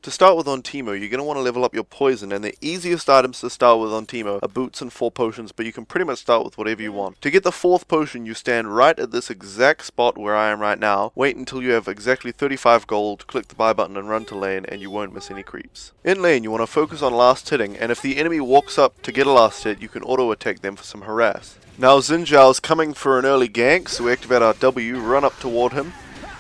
To start with on Teemo, you're going to want to level up your poison, and the easiest items to start with on Teemo are boots and 4 potions, but you can pretty much start with whatever you want. To get the 4th potion, you stand right at this exact spot where I am right now, wait until you have exactly 35 gold, click the buy button and run to lane, and you won't miss any creeps. In lane, you want to focus on last hitting, and if the enemy walks up to get a last hit, you can auto attack them for some harass. Now Xin Zhao's coming for an early gank, so we activate our W, run up toward him,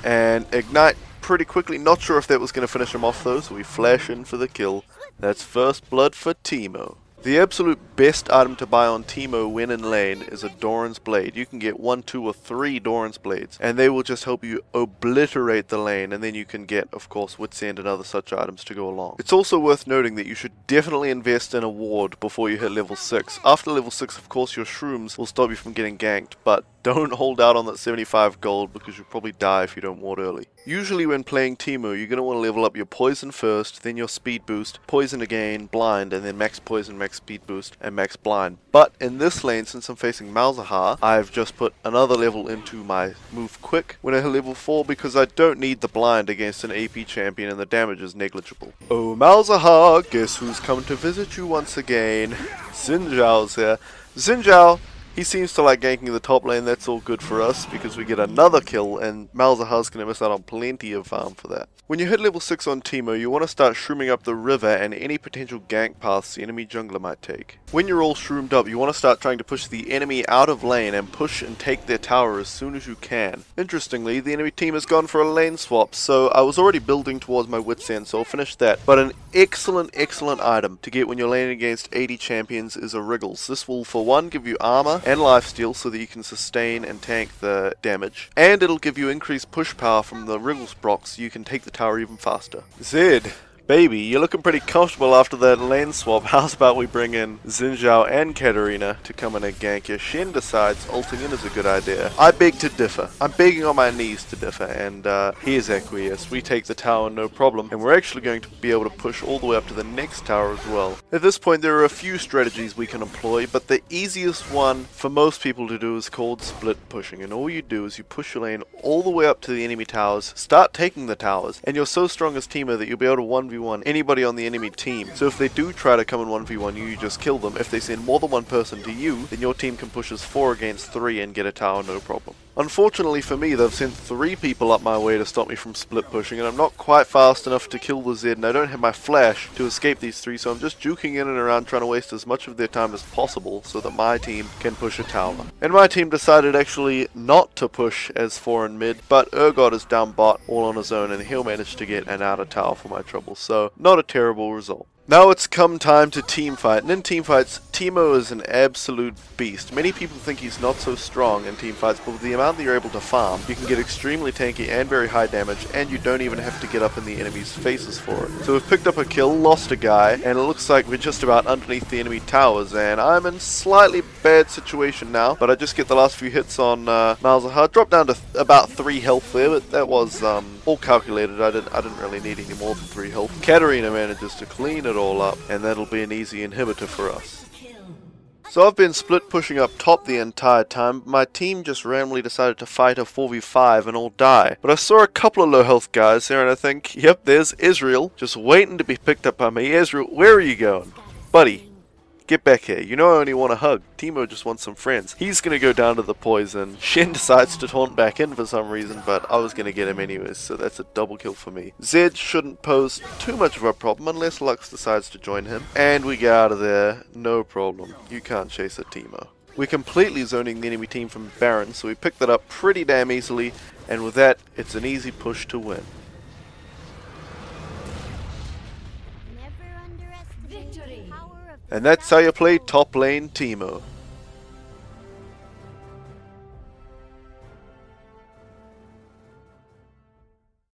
and ignite pretty quickly. Not sure if that was going to finish him off though, so we flash in for the kill. That's first blood for Teemo. The absolute best item to buy on Teemo when in lane is a Doran's Blade. You can get 1, 2, or 3 Doran's Blades, and they will just help you obliterate the lane, and then you can get, of course, Wit's End and other such items to go along. It's also worth noting that you should definitely invest in a ward before you hit level 6. After level 6, of course, your shrooms will stop you from getting ganked, but don't hold out on that 75 gold because you'll probably die if you don't ward early. Usually when playing Teemo, you're going to want to level up your poison first, then your speed boost, poison again, blind, and then max poison, max speed boost, and max blind. But in this lane, since I'm facing Malzahar, I've just put another level into my move quick when I hit level 4 because I don't need the blind against an AP champion and the damage is negligible. Oh Malzahar, guess who's come to visit you once again? Xin Zhao's here. Xin Zhao, he seems to like ganking the top lane. That's all good for us because we get another kill, and Malzahar's going to miss out on plenty of farm for that. When you hit level 6 on Teemo, you want to start shrooming up the river and any potential gank paths the enemy jungler might take. When you're all shroomed up, you want to start trying to push the enemy out of lane and push and take their tower as soon as you can. Interestingly, the enemy team has gone for a lane swap, so I was already building towards my Wit's End, so I'll finish that. But an excellent item to get when you're laning against 80 champions is a Wriggles. This will, for one, give you armor and lifesteal so that you can sustain and tank the damage, and it'll give you increased push power from the Wriggles proc so you can take the tower even faster. Zed, baby, you're looking pretty comfortable after that lane swap. How's about we bring in Xin Zhao and Katarina to come in and gank you? Shen decides ulting in is a good idea. I beg to differ. I'm begging on my knees to differ, and he is acquiesced. We take the tower no problem, and we're actually going to be able to push all the way up to the next tower as well. At this point, there are a few strategies we can employ, but the easiest one for most people to do is called split pushing, and all you do is you push your lane all the way up to the enemy towers, start taking the towers, and you're so strong as Teemo that you'll be able to 1v1 anybody on the enemy team. So if they do try to come in 1v1 you just kill them. If they send more than one person to you, then your team can push as 4 against 3 and get a tower no problem. Unfortunately for me, they've sent 3 people up my way to stop me from split pushing, and I'm not quite fast enough to kill the Zed, and I don't have my flash to escape these 3, so I'm just juking in and around trying to waste as much of their time as possible so that my team can push a tower. And my team decided actually not to push as 4 in mid, but Urgot is down bot all on his own, and he'll manage to get an outer tower for my trouble, so not a terrible result. Now it's come time to teamfight, and in teamfights, Teemo is an absolute beast. Many people think he's not so strong in teamfights, but with the amount that you're able to farm, you can get extremely tanky and very high damage, and you don't even have to get up in the enemy's faces for it. So we've picked up a kill, lost a guy, and it looks like we're just about underneath the enemy towers, and I'm in slightly bad situation now, but I just get the last few hits on Malzahar. Dropped down to about 3 health there, but that was all calculated. I didn't really need any more than 3 health. Katarina manages to clean it all up, and that'll be an easy inhibitor for us. So I've been split pushing up top the entire time. My team just randomly decided to fight a 4v5 and all die. But I saw a couple of low health guys there, and I think, yep, there's Israel, just waiting to be picked up by me. Israel, where are you going? Buddy, get back here. You know I only want a hug. Teemo just wants some friends. He's going to go down to the poison. Shen decides to taunt back in for some reason, but I was going to get him anyways, so that's a double kill for me. Zed shouldn't pose too much of a problem unless Lux decides to join him. And we get out of there, no problem. You can't chase a Teemo. We're completely zoning the enemy team from Baron, so we picked that up pretty damn easily, and with that, it's an easy push to win. And that's how you play top lane Teemo.